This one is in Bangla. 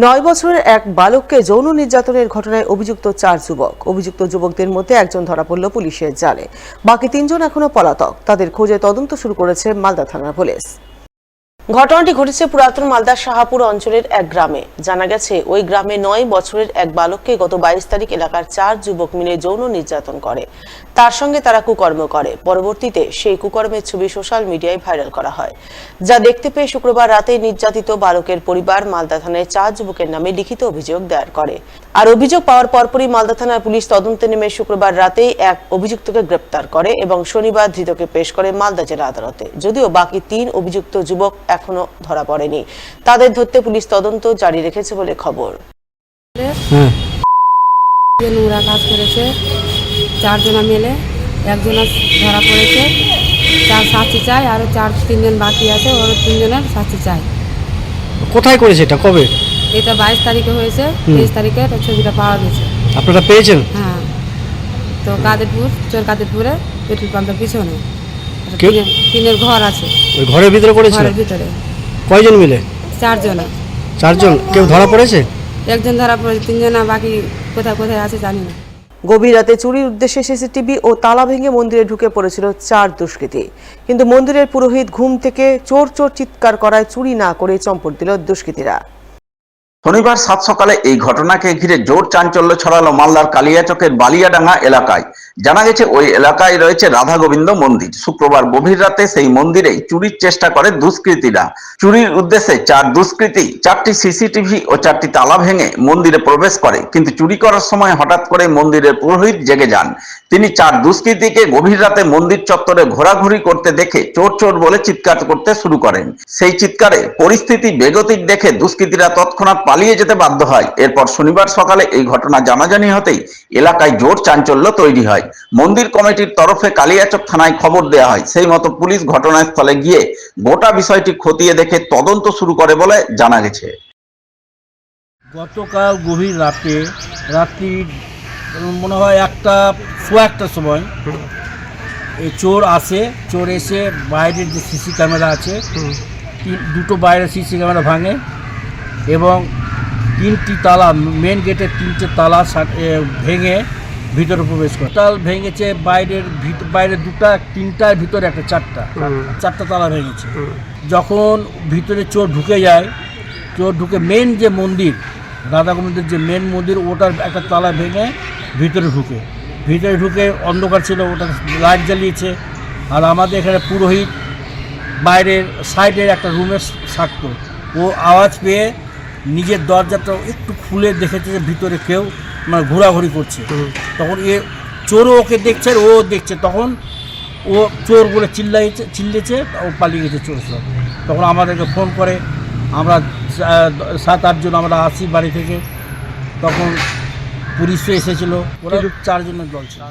9 বছরের এক বালককে যৌন নির্যাতনের ঘটনায় অভিযুক্ত 4 যুবক। অভিযুক্ত যুবকদের মধ্যে একজন ধরা পড়ল পুলিশের জালে। বাকি 3 জন এখনো পলাতক। তাদের খোঁজে তদন্ত শুরু করেছে মালদা থানার পুলিশ। ঘটনাটি ঘটেছে পুরাতন মালদার শাহাপুর অঞ্চলের এক গ্রামে। জানা গেছে, ওই গ্রামে 9 বছরের এক বালককে গত 22 তারিখ এলাকার 4 যুবক মিলে যৌন নির্যাতন করে। তার সঙ্গে তারা কুকর্ম করে। পরবর্তীতে সেই কুকর্মের ছবি সোশ্যাল মিডিয়ায় ভাইরাল করা হয়, যা দেখতে পেয়ে শুক্রবার রাতে নির্যাতিত বালকের পরিবার মালদা থানায় 4 যুবকের নামে লিখিত অভিযোগ দায়ের করে। আর অভিযোগ পাওয়ার পরপরই মালদা থানার পুলিশ তদন্তে নেমে শুক্রবার রাতেই এক অভিযুক্তকে গ্রেপ্তার করে এবং শনিবার ধৃতকে পেশ করে মালদা জেলা আদালতে। যদিও বাকি 3 অভিযুক্ত যুবক এখনো ধরা পড়েনি। তাদের ধরতে পুলিশ তদন্ত জারি রেখেছে বলে খবর। নোংরা কাজ করেছে 4 জন মিলে, একজন ধরা পড়েছে। 4 শাস্তি চাই, আরো 3 জন বাকি আছে, ওর 3 জনের শাস্তি চাই। কোথায় করেছে এটা, কবে? এটা 22 তারিখে হয়েছে। 23 তারিখে ছবিটা পাওয়া গেছে। আপনারা পেয়েছেন? হ্যাঁ, তো কাদেরপুরে পেট্রোল পাম্পের পিছনে টিনের ঘর আছে। ওই ঘরের ভিতরে করেছে? ঘরের ভিতরে। কয়জন মিলে? 4 জন। 4 জন। কেউ ধরা পড়েছে? একজন ধরা পড়েছে, 3 জন বাকি কোথায় আছে জানি না। গভীর রাতে চুরির উদ্দেশ্যে সিসিটিভি ও তালা ভেঙে মন্দিরে ঢুকে পড়েছিল 4 দুষ্কৃতী। কিন্তু মন্দিরের পুরোহিত ঘুম থেকে চোর চোর চিৎকার করায় চুরি না করে চম্পট দিল দুষ্কৃতীরা। শনিবার সাত সকালে এই ঘটনাকে ঘিরে জোর চাঞ্চল্য ছড়ালো মালদার কালিয়াচকের বালিয়াডাঙ্গা এলাকায়। জানা গেছে, ওই এলাকায় রয়েছে রাধা গোবিন্দ মন্দির। শুক্রবার গভীর রাতে সেই মন্দিরেই চুরির চেষ্টা করে দুষ্কৃতীরা। চুরির উদ্দেশ্যে 4 দুষ্কৃতী 4টি সিসিটিভি ও 4টি তালা ভেঙে মন্দিরে প্রবেশ করে। কিন্তু চুরি করার সময় হঠাৎ করে মন্দিরের পুরোহিত জেগে যান। তিনি 4 দুষ্কৃতীকে গভীর রাতে মন্দির চত্বরে ঘোরাঘুরি করতে দেখে চোর চোর বলে চিৎকার করতে শুরু করেন। সেই চিৎকারে পরিস্থিতি বেগতিক দেখে দুষ্কৃতীরা তৎক্ষণাৎ পালিয়ে যেতে বাধ্য হয়। এরপর শনিবার সকালে এই ঘটনা জানাজানি হতেই এলাকায় জোর চাঞ্চল্য তৈরি হয়। মন্দির কমিটির তরফে কালিয়াচক থানায় খবর দেওয়া হয়। সেই মতো পুলিশ ঘটনাস্থলে গিয়ে গোটা বিষয়টি খতিয়ে দেখে তদন্ত শুরু করে বলে জানা গেছে। গতকাল গভীর রাত্রি মনে হয় 1টার সময় এই চোর এসে বাইরের যে সিসি ক্যামেরা আছে, 2টো বাইরের সিসি ক্যামেরা ভাঙে এবং 3টি তালা, মেন গেটের 3টে তালা ভেঙে ভিতরে প্রবেশ করে। তাল ভেঙেছে বাইরে 2টা, 3টার ভিতরে একটা 4টা তালা ভেঙেছে। যখন ভিতরে চোর ঢুকে মেন যে মন্দির, রাধা গোবিন্দের যে মেন মন্দির, ওটার একটা তালা ভেঙে ভিতরে ঢুকে অন্ধকার ছিল, ওটা লাইট জ্বালিয়েছে। আর আমাদের এখানে পুরোহিত বাইরের সাইডের একটা রুমে থাকতো। ও আওয়াজ পেয়ে নিজের দরজাটা একটু খুলে দেখেছে যে ভিতরে কেউ ঘোরাঘুরি করছে। তখন চোরও ওকে দেখছে, ও দেখছে। তখন ও চোর বলে চিল্লেছে, ও পালিয়ে গেছে চোর সব। তখন আমাদেরকে ফোন করে, আমরা 7-8 জন আমরা আসি বাড়ি থেকে। তখন পুলিশও এসেছিলো, ওরা 4 জনের দল ছিল।